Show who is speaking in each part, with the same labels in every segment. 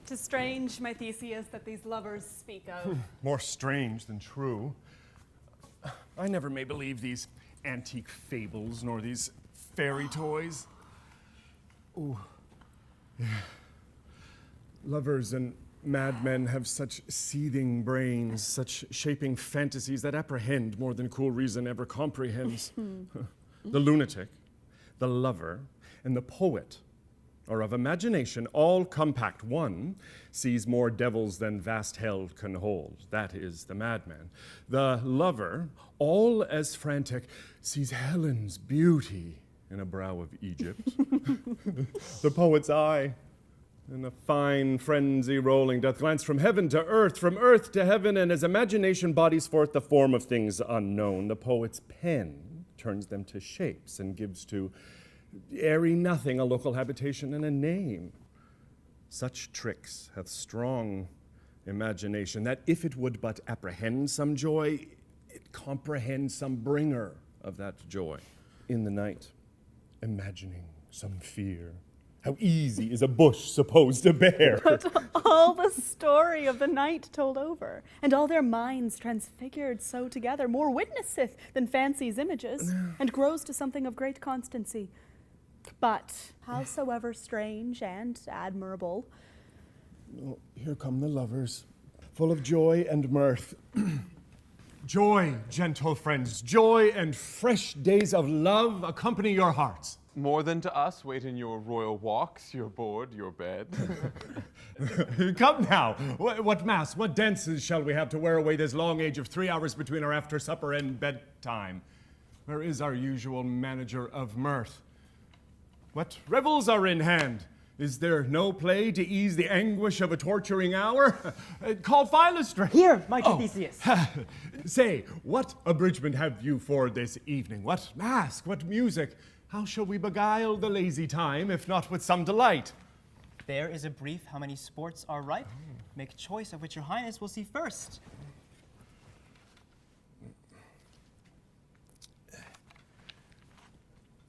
Speaker 1: 'Tis strange, my Theseus, that these lovers speak of.
Speaker 2: More strange than true. I never may believe these antique fables, nor these fairy toys. Ooh. Yeah. Lovers and madmen have such seething brains, such shaping fantasies that apprehend more than cool reason ever comprehends. The lunatic, the lover, and the poet are of imagination all compact. One sees more devils than vast hell can hold. That is the madman. The lover, all as frantic, sees Helen's beauty in a brow of Egypt. The poet's eye, in a fine frenzy rolling, doth glance from heaven to earth, from earth to heaven, and as imagination bodies forth the form of things unknown, the poet's pen turns them to shapes and gives to airy nothing a local habitation and a name. Such tricks hath strong imagination, that if it would but apprehend some joy, it comprehends some bringer of that joy. In the night, imagining some fear, how easy is a bush supposed to bear?
Speaker 1: But all the story of the night told over, and all their minds transfigured so together, more witnesseth than fancy's images, and grows to something of great constancy. But howsoever strange and admirable.
Speaker 2: Oh, here come the lovers, full of joy and mirth. Joy, gentle friends, joy and fresh days of love accompany your hearts.
Speaker 3: More than to us, wait in your royal walks, your board, your bed.
Speaker 2: Come now, what mass, what dances shall we have to wear away this long age of 3 hours between our after supper and bedtime? Where is our usual manager of mirth? What revels are in hand? Is there no play to ease the anguish of a torturing hour? Call Philostratus.
Speaker 4: Here, mighty Theseus.
Speaker 2: Say, what abridgment have you for this evening? What mask? What music? How shall we beguile the lazy time, if not with some delight?
Speaker 4: There is a brief how many sports are ripe. Make choice of which your highness will see first.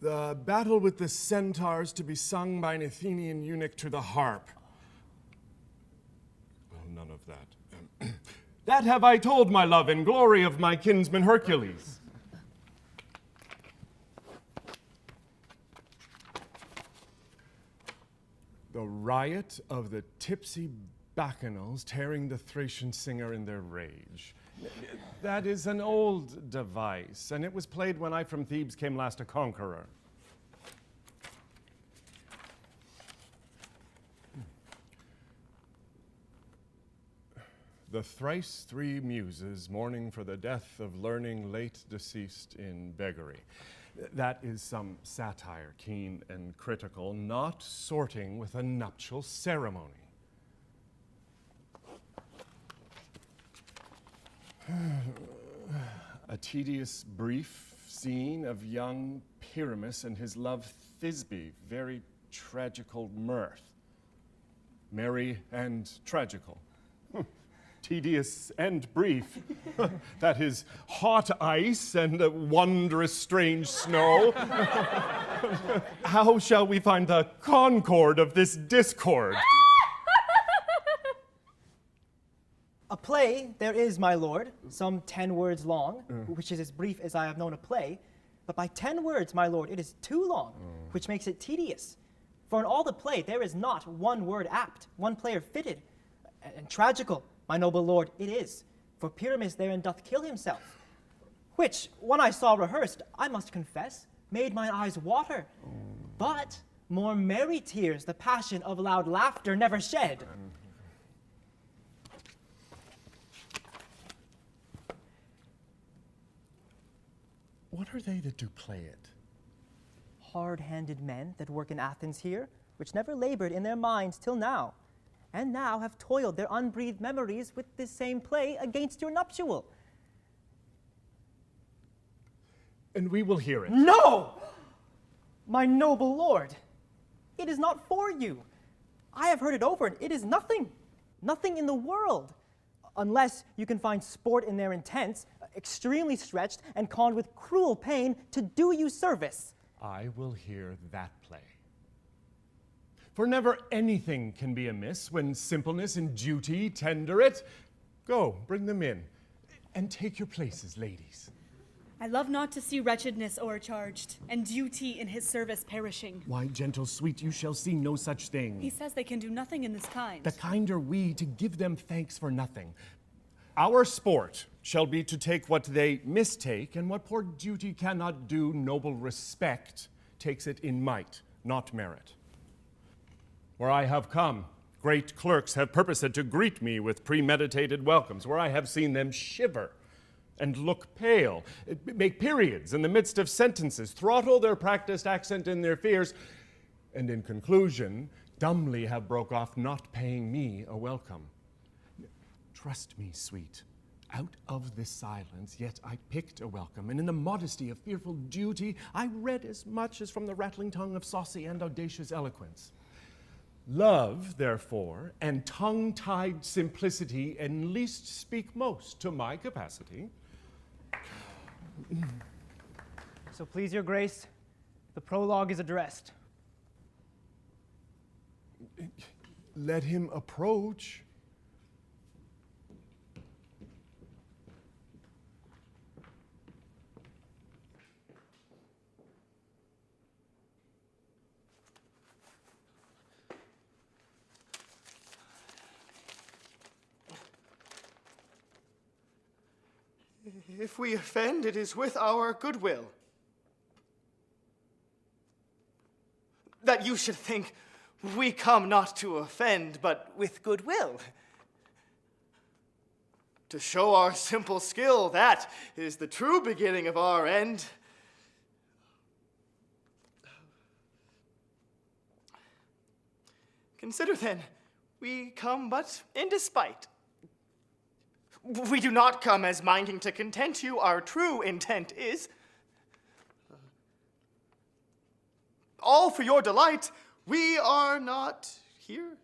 Speaker 2: The battle with the centaurs to be sung by an Athenian eunuch to the harp. Well, none of that. That have I told, my love, in glory of my kinsman Hercules. The riot of the tipsy bacchanals tearing the Thracian singer in their rage. That is an old device, and it was played when I from Thebes came last a conqueror. The thrice three muses mourning for the death of learning late deceased in beggary. That is some satire, keen and critical, not sorting with a nuptial ceremony. A tedious brief scene of young Pyramus and his love Thisbe, very tragical mirth. Merry and tragical. Tedious and brief. That is hot ice and a wondrous strange snow. How shall we find the concord of this discord?
Speaker 4: A play there is, my lord, some 10 words long, which is as brief as I have known a play. But by 10 words, my lord, it is too long, which makes it tedious. For in all the play there is not one word apt, one player fitted, and tragical, my noble lord, it is. For Pyramus therein doth kill himself, which, when I saw rehearsed, I must confess, made mine eyes water. But more merry tears the passion of loud laughter never shed.
Speaker 2: What are they that do play it?
Speaker 4: Hard-handed men that work in Athens here, which never labored in their minds till now, and now have toiled their unbreathed memories with this same play against your nuptial.
Speaker 2: And we will hear it.
Speaker 4: No! My noble lord, it is not for you. I have heard it over, and it is nothing. Nothing in the world. Unless you can find sport in their intents, extremely stretched and conned with cruel pain to do you service.
Speaker 2: I will hear that play. For never anything can be amiss when simpleness and duty tender it. Go, bring them in, and take your places, ladies.
Speaker 1: I love not to see wretchedness o'ercharged, and duty in his service perishing.
Speaker 2: Why, gentle sweet, you shall see no such thing.
Speaker 1: He says they can do nothing in this kind.
Speaker 2: The kind are we to give them thanks for nothing. Our sport shall be to take what they mistake, and what poor duty cannot do, noble respect takes it in might, not merit. Where I have come, great clerks have purposed to greet me with premeditated welcomes, where I have seen them shiver and look pale, make periods in the midst of sentences, throttle their practiced accent in their fears, and in conclusion, dumbly have broke off, not paying me a welcome. Trust me, sweet, out of this silence, yet I picked a welcome, and in the modesty of fearful duty, I read as much as from the rattling tongue of saucy and audacious eloquence. Love, therefore, and tongue-tied simplicity, and least speak most to my capacity.
Speaker 4: So please your grace, the prologue is addressed.
Speaker 2: Let him approach.
Speaker 5: If we offend, it is with our goodwill. That you should think we come not to offend, but with goodwill. To show our simple skill, that is the true beginning of our end. Consider then, we come but in despite. We do not come as minding to content you. Our true intent is all for your delight. We are not here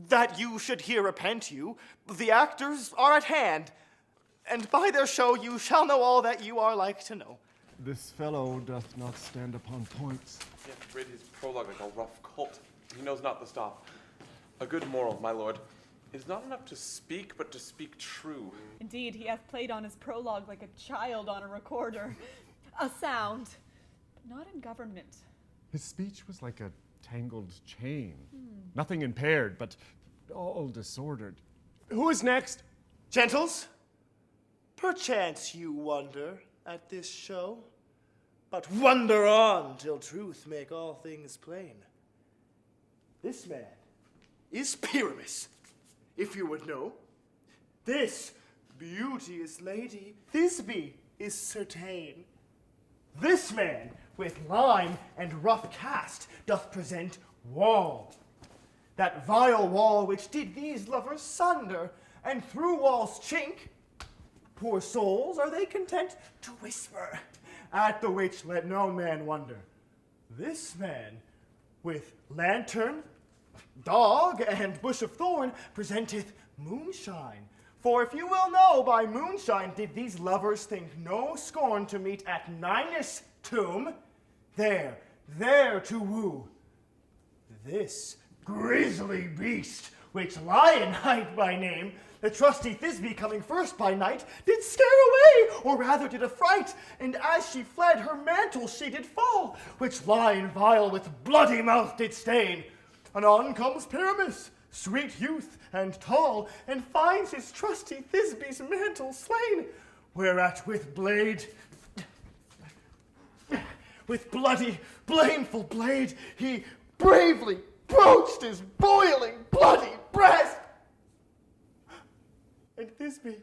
Speaker 5: that you should here repent you. The actors are at hand, and by their show you shall know all that you are like to know.
Speaker 2: This fellow doth not stand upon points.
Speaker 3: He hath rid his prologue like a rough colt. He knows not the stop. A good moral, my lord, is not enough to speak, but to speak true.
Speaker 1: Indeed, he hath played on his prologue like a child on a recorder. A sound, but not in government.
Speaker 2: His speech was like a tangled chain. Nothing impaired, but all disordered. Who is next?
Speaker 5: Gentles, perchance you wonder at this show, but wonder on till truth make all things plain. This man is Pyramus, if you would know. This beauteous lady, Thisbe, is certain. This man, with lime and rough cast, doth present wall. That vile wall which did these lovers sunder, and through wall's chink, poor souls, are they content to whisper, at the which let no man wonder. This man, with lantern, dog, and bush of thorn, presenteth moonshine. For if you will know, by moonshine did these lovers think no scorn to meet at Ninus' tomb, there to woo. This grisly beast, which Lion hight by name, the trusty Thisbe coming first by night, did scare away, or rather did affright, and as she fled, her mantle she did fall, which Lion vile with bloody mouth did stain. Anon comes Pyramus, sweet youth and tall, and finds his trusty Thisbe's mantle slain, whereat with blade, with bloody, blameful blade, he bravely broached his boiling, bloody breast. And Thisbe,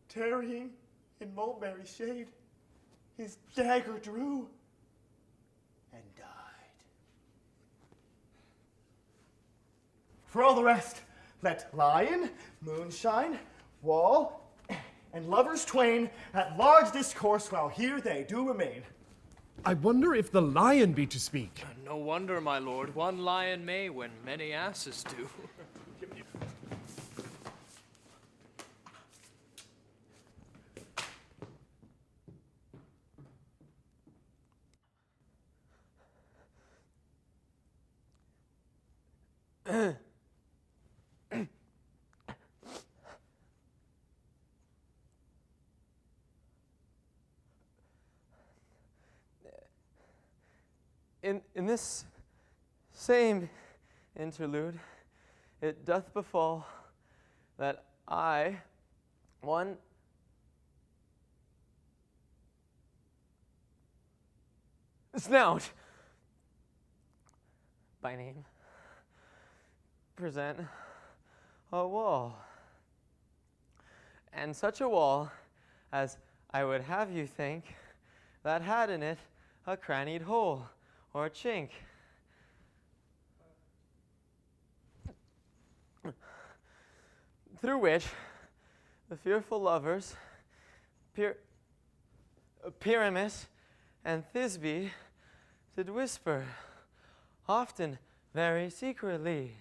Speaker 5: tarrying in mulberry shade, his dagger drew and died. For all the rest, let lion, moonshine, wall, and lovers twain at large discourse while here they do remain.
Speaker 2: I wonder if the lion be to speak.
Speaker 6: No wonder, my lord, one lion may when many asses do. In this same interlude, it doth befall that I, one snout, by name, present a wall, and such a wall as I would have you think that had in it a crannied hole or chink, through which the fearful lovers, Pyramus and Thisbe, did whisper, often very secretly.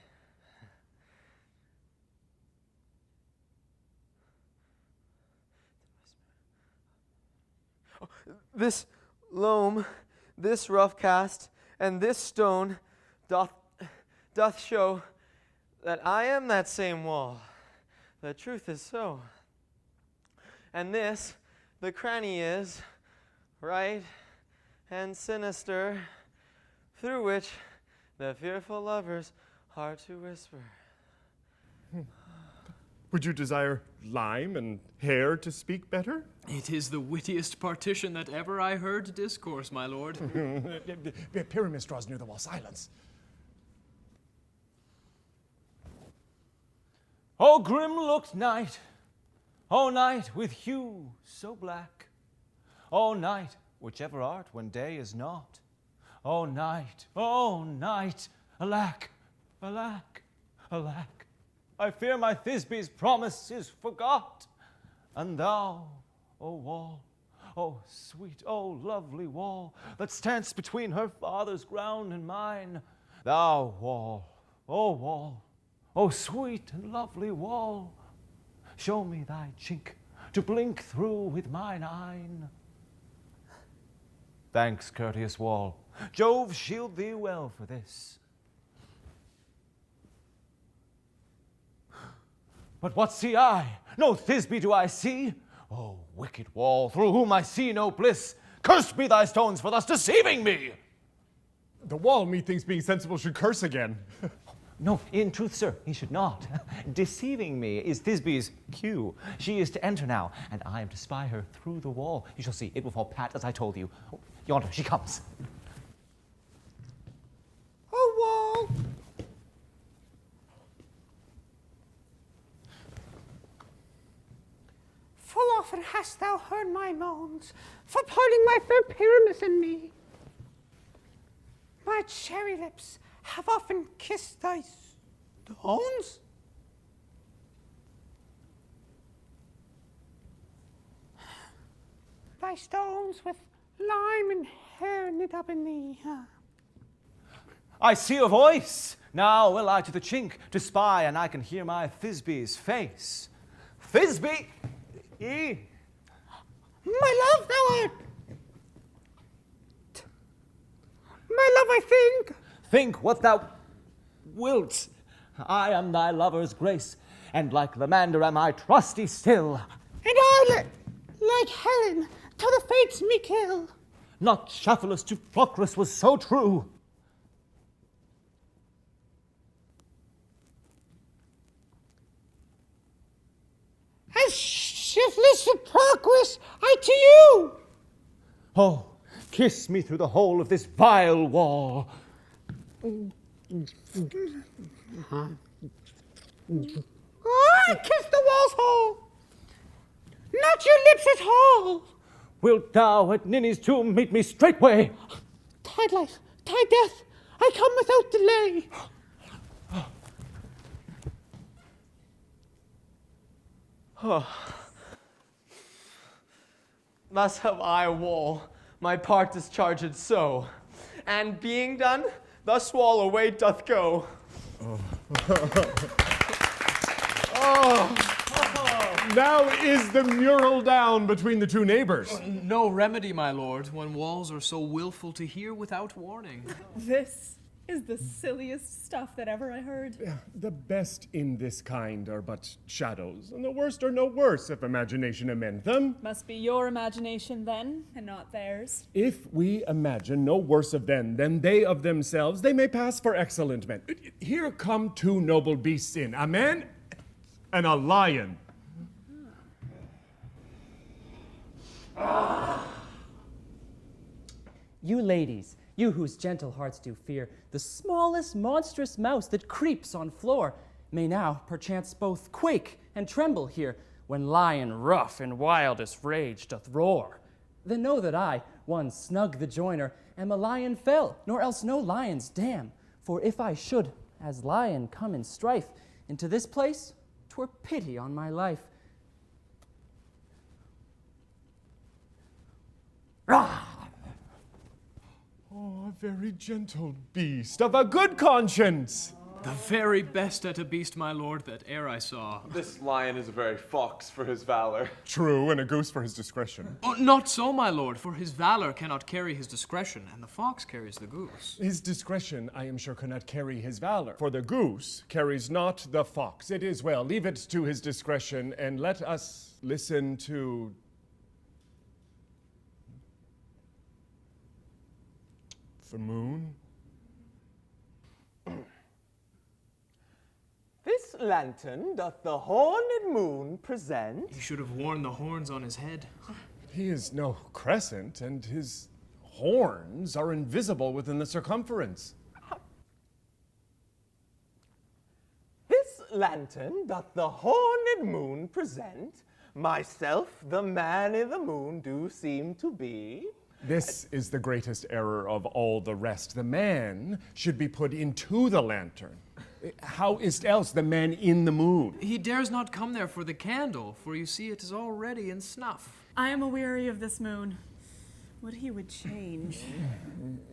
Speaker 6: This loam, this rough cast, and this stone doth show that I am that same wall. The truth is so. And this, the cranny is, right and sinister, through which the fearful lovers are to whisper.
Speaker 2: Would you desire lime and hair to speak better?
Speaker 6: It is the wittiest partition that ever I heard discourse, my lord.
Speaker 2: Pyramus draws near the wall. Silence.
Speaker 7: O grim-looked night, O night with hue so black, O night, whichever art when day is not, O night, alack, alack, alack, I fear my Thisbe's promise is forgot, and thou, O wall, O sweet, O lovely wall, that stands between her father's ground and mine, thou wall, O sweet and lovely wall, show me thy chink to blink through with mine eyne. Thanks, courteous wall. Jove shield thee well for this. But what see I? No Thisbe do I see. O wicked wall, through whom I see no bliss. Cursed be thy stones for thus deceiving me.
Speaker 2: The wall, methinks being sensible, should curse again.
Speaker 7: No, in truth, sir, he should not. Deceiving me is Thisbe's cue. She is to enter now, and I am to spy her through the wall. You shall see, it will fall pat as I told you. Oh, yonder, she comes.
Speaker 8: Oh, wall! Full often hast thou heard my moans, for parting my fair Pyramus and me. My cherry lips have often kissed thy stones. Thy stones with lime and hair knit up in thee.
Speaker 7: I see a voice. Now will I to the chink to spy, and I can hear my Thisbe's face. Thisbe!
Speaker 8: My love, thou art. My love, I think.
Speaker 7: Think what thou wilt. I am thy lover's grace, and like Lamander am I trusty still.
Speaker 8: And I, like Helen, till the fates me kill.
Speaker 7: Not Shafalus to Procrus was so true.
Speaker 8: As shiftless to Procrus, I to you.
Speaker 7: Oh, kiss me through the hole of this vile wall.
Speaker 8: I kiss the wall's hole, not your lips at all.
Speaker 7: Wilt thou at Ninny's tomb meet me straightway?
Speaker 8: Tide life, tide death, I come without delay.
Speaker 6: Thus have I, wall, my part discharged so, and being done, thus wall away doth go.
Speaker 2: Now is the mural down between the two neighbors.
Speaker 6: No remedy, my lord, when walls are so willful to hear without warning.
Speaker 1: This is the silliest stuff that ever I heard.
Speaker 2: The best in this kind are but shadows, and the worst are no worse if imagination amend them.
Speaker 1: Must be your imagination then, and not theirs.
Speaker 2: If we imagine no worse of them than they of themselves, they may pass for excellent men. Here come two noble beasts in, a man and a lion.
Speaker 9: You ladies, you whose gentle hearts do fear the smallest monstrous mouse that creeps on floor, may now perchance both quake and tremble here when lion rough in wildest rage doth roar. Then know that I, one snug the joiner, am a lion fell, nor else no lion's dam. For if I should, as lion, come in strife into this place, 'twere pity on my life. Rah!
Speaker 2: Oh, a very gentle beast of a good conscience.
Speaker 10: The very best at a beast, my lord, that e'er I saw.
Speaker 3: This lion is a very fox for his valor.
Speaker 2: True, and a goose for his discretion.
Speaker 10: Oh, not so, my lord, for his valor cannot carry his discretion, and the fox carries the goose.
Speaker 2: His discretion, I am sure, cannot carry his valor. For the goose carries not the fox. It is well, leave it to his discretion, and let us listen to... the moon?
Speaker 6: This lantern doth the horned moon present.
Speaker 10: He should have worn the horns on his head.
Speaker 2: He is no crescent, and his horns are invisible within the circumference.
Speaker 6: This lantern doth the horned moon present. Myself, the man in the moon, do seem to be.
Speaker 2: This is the greatest error of all the rest. The man should be put into the lantern. How is else the man in the moon?
Speaker 10: He dares not come there for the candle, for you see it is already in snuff.
Speaker 1: I am aweary of this moon. Would he would change.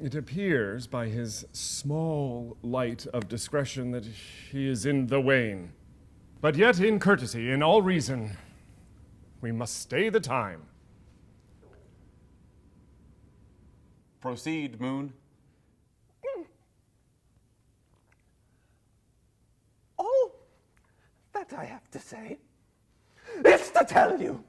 Speaker 2: It appears by his small light of discretion that he is in the wane. But yet in courtesy, in all reason, we must stay the time.
Speaker 7: Proceed, moon.
Speaker 6: All that I have to say is to tell you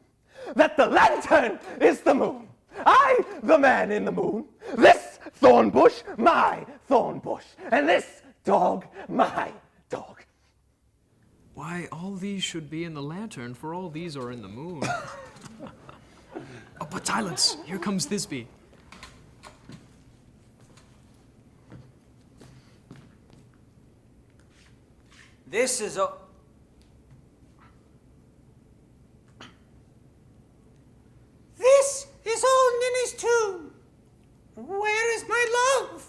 Speaker 6: that the lantern is the moon. I, the man in the moon. This thorn bush, my thorn bush. And this dog, my dog.
Speaker 10: Why, all these should be in the lantern, for all these are in the moon. Oh, but silence! Here comes Thisbe.
Speaker 11: This is a...
Speaker 8: This is old Ninny's tomb. Where is my love?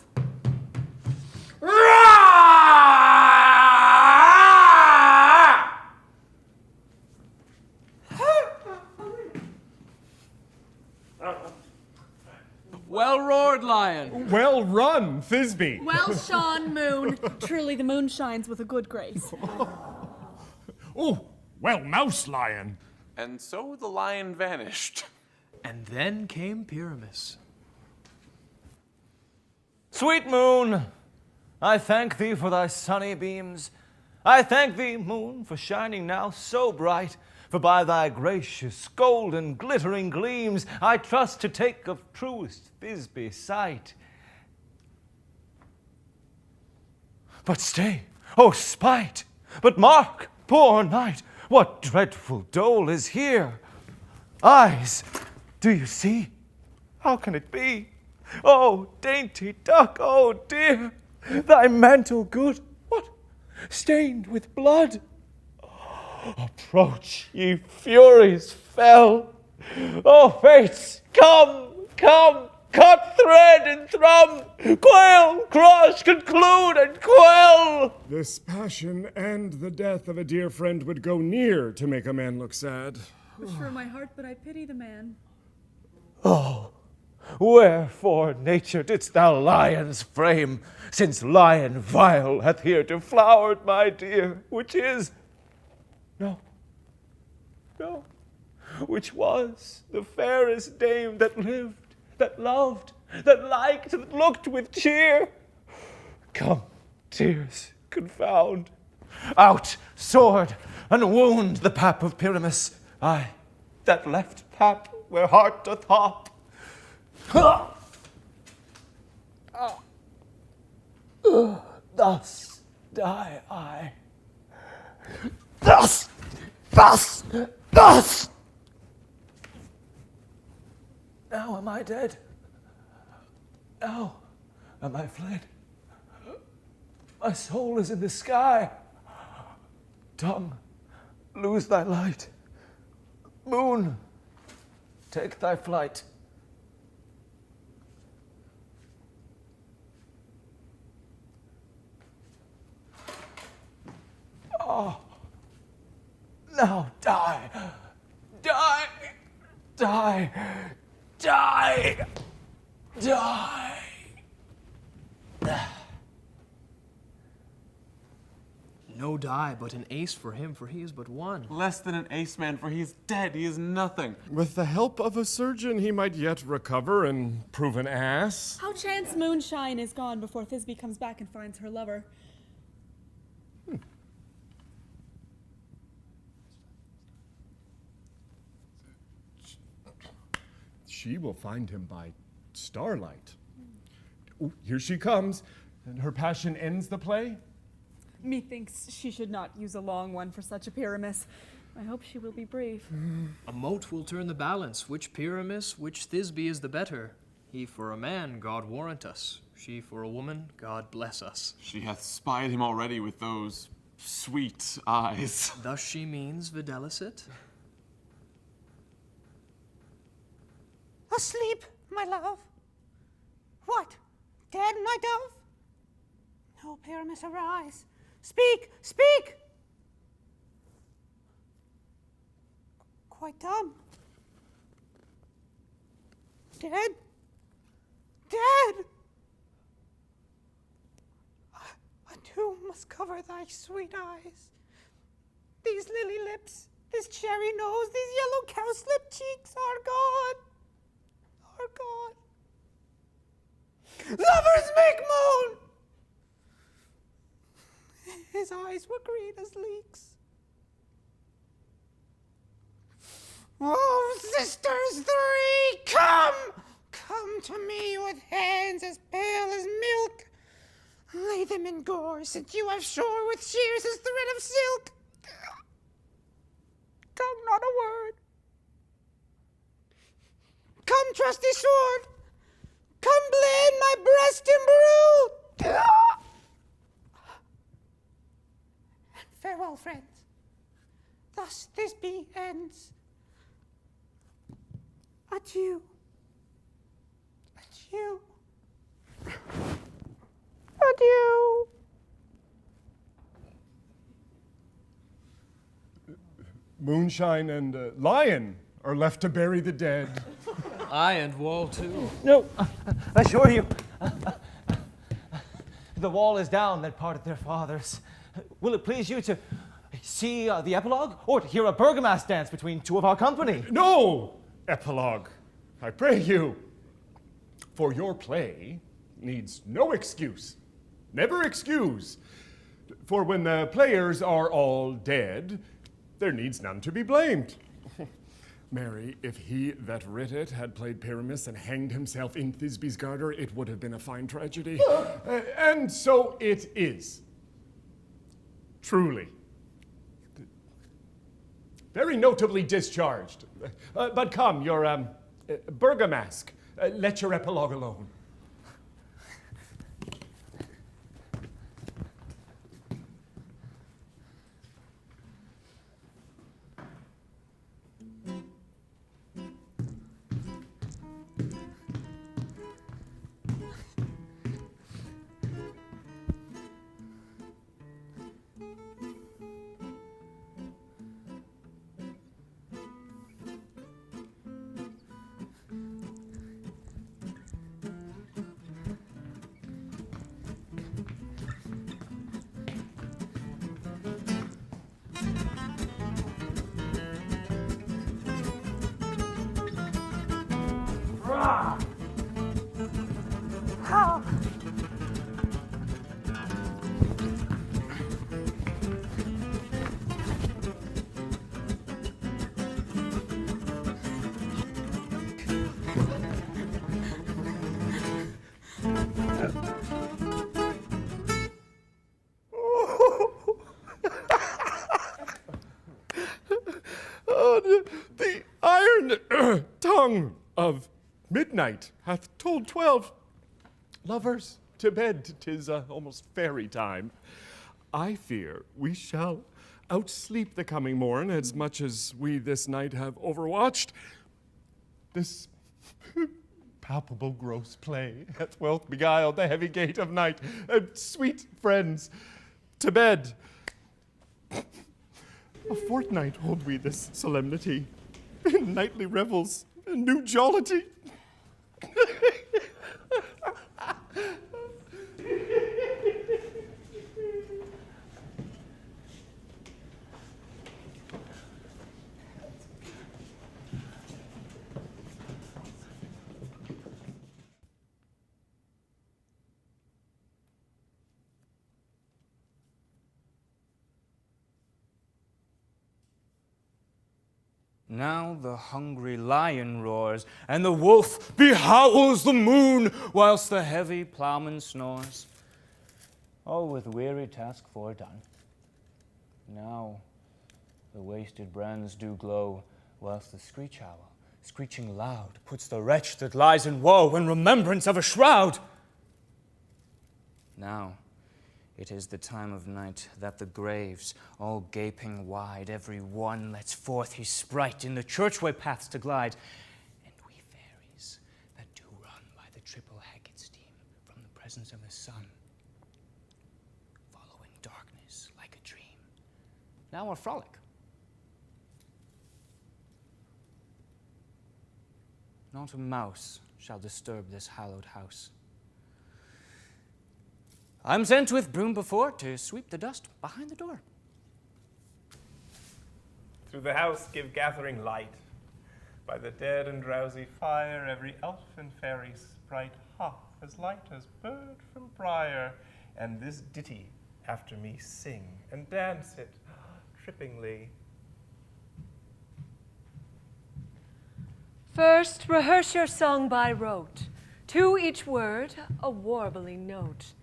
Speaker 10: Well roared, lion.
Speaker 2: Well run, Thisbe.
Speaker 1: Well shone, moon. Truly the moon shines with a good grace.
Speaker 2: Oh, well mouse, lion.
Speaker 3: And so the lion vanished.
Speaker 10: And then came Pyramus.
Speaker 7: Sweet moon, I thank thee for thy sunny beams. I thank thee, moon, for shining now so bright. For by thy gracious golden glittering gleams I trust to take of truest Thisbe sight. But stay, O spite! But mark, poor knight, what dreadful dole is here! Eyes, do you see? How can it be? Oh, dainty duck, oh dear! Thy mantle good, what? Stained with blood? Approach, ye furies fell! O fates, come, come, cut thread and thrum, quail, crush, conclude, and quell!
Speaker 2: This passion and the death of a dear friend would go near to make a man look sad.
Speaker 1: Wish for my heart, but I pity the man.
Speaker 7: Oh, wherefore, nature, didst thou lion's frame, since lion vile hath here deflowered my dear, which is, no, which was the fairest dame that lived, that loved, that liked, that looked with cheer. Come, tears, confound. Out, sword, and wound the pap of Pyramus. Aye, that left pap where heart doth hop. Thus die I. Thus! Now am I dead. Now am I fled. My soul is in the sky. Tongue, lose thy light. Moon, take thy flight. Oh, now die, die, die, die, die.
Speaker 10: No die, but an ace for him, for he is but one.
Speaker 3: Less than an ace, man, for he is dead. He is nothing.
Speaker 2: With the help of a surgeon, he might yet recover and prove an ass.
Speaker 1: How chance moonshine is gone before Thisbe comes back and finds her lover.
Speaker 2: She will find him by starlight. Ooh, here she comes, and her passion ends the play.
Speaker 1: Methinks she should not use a long one for such a Pyramus. I hope she will be brief.
Speaker 10: A mote will turn the balance. Which Pyramus, which Thisbe is the better? He for a man, God warrant us. She for a woman, God bless us.
Speaker 3: She hath spied him already with those sweet eyes.
Speaker 10: Thus she means videlicet.
Speaker 8: Asleep, my love. What? Dead, my dove? No, Pyramus, arise. Speak, speak! Quite dumb. Dead? Dead! A tomb must cover thy sweet eyes. These lily lips, this cherry nose, these yellow cowslip cheeks are gone. Are gone. Lovers make moan! His eyes were green as leeks. Oh, sisters three, come! Come to me with hands as pale as milk. Lay them in gore, since you have shore with shears as thread of silk. Come, not a word. Come, trusty sword. Come, blade my breast imbrued. And farewell, friends. Thus Thisbe ends. Adieu. Adieu. Adieu.
Speaker 2: Moonshine and Lion are left to bury the dead.
Speaker 10: I and Wall too.
Speaker 7: No, I assure you. The wall is down that parted their fathers. Will it please you to see the epilogue, or to hear a bergamasque dance between two of our company?
Speaker 2: No epilogue, I pray you. For your play needs no excuse. Never excuse. For when the players are all dead, there needs none to be blamed. Mary, if he that writ it had played Pyramus and hanged himself in Thisbe's garter, it would have been a fine tragedy. And so it is. Truly. Very notably discharged. But come, your bergamasque, let your epilogue alone. The iron tongue of midnight hath told 12. Lovers, to bed, 'tis almost fairy time. I fear we shall outsleep the coming morn as much as we this night have overwatched. This palpable gross play hath wealth beguiled the heavy gate of night. Sweet friends, to bed. A fortnight hold we this solemnity, in nightly revels, and new jollity.
Speaker 7: Now the hungry lion roars, and the wolf behowls the moon, whilst the heavy ploughman snores. All with weary task foredone. Now the wasted brands do glow, whilst the screech owl, screeching loud, puts the wretch that lies in woe in remembrance of a shroud. Now it is the time of night that the graves, all gaping wide, every one lets forth his sprite in the churchway paths to glide. And we fairies that do run by the triple Hecate steam from the presence of the sun, following darkness like a dream, now a frolic. Not a mouse shall disturb this hallowed house. I'm sent with broom before to sweep the dust behind the door.
Speaker 12: Through the house give gathering light. By the dead and drowsy fire, every elf and fairy sprite hop as light as bird from briar. And this ditty after me sing and dance it trippingly.
Speaker 13: First, rehearse your song by rote. To each word, a warbling note.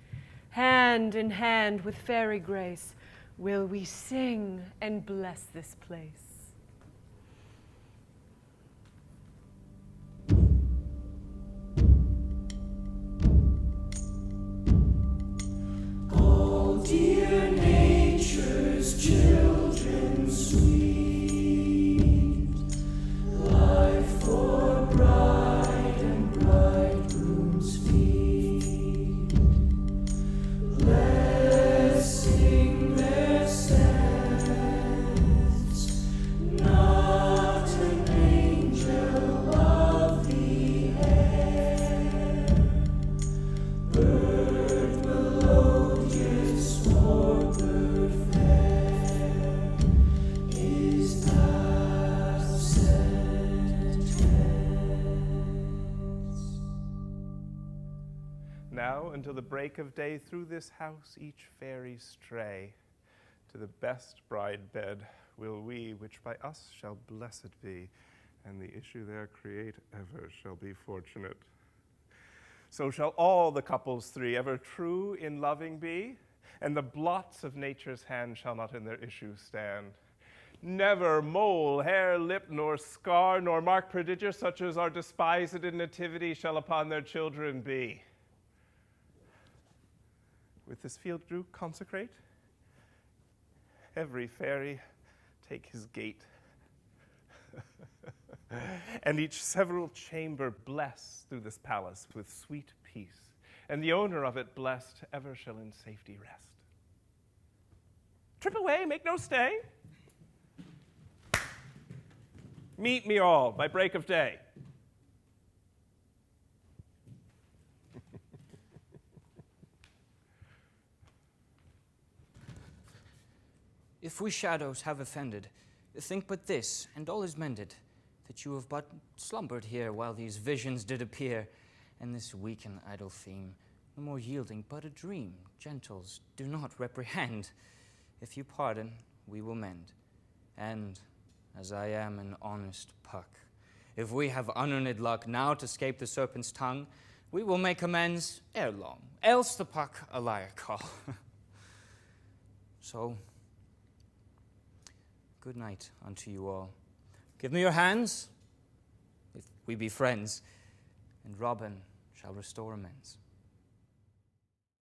Speaker 13: Hand in hand with fairy grace, will we sing and bless this place.
Speaker 14: All dear nature's children sweet, life for bride and bridegroom's feet. Blessing their steps, not an angel of the air, bird melodious or bird fair, is absent hence.
Speaker 12: Now until the break of day through this house each fairy stray. To the best bride bed will we, which by us shall blessed be, and the issue there create ever shall be fortunate. So shall all the couples three ever true in loving be, and the blots of nature's hand shall not in their issue stand. Never mole, hair, lip, nor scar, nor mark prodigious such as are despised in nativity shall upon their children be. With this field Drew consecrate, every fairy take his gate, and each several chamber bless through this palace with sweet peace, and the owner of it blessed ever shall in safety rest. Trip away, make no stay. Meet me all by break of day.
Speaker 7: If we shadows have offended, think but this, and all is mended, that you have but slumbered here while these visions did appear, and this weak and idle theme, no more yielding but a dream, gentles, do not reprehend. If you pardon, we will mend. And, as I am an honest puck, if we have unearned luck now to scape the serpent's tongue, we will make amends ere long, else the puck a liar call. So, good night unto you all.
Speaker 11: Give me your hands, if we be friends, and Robin shall restore amends.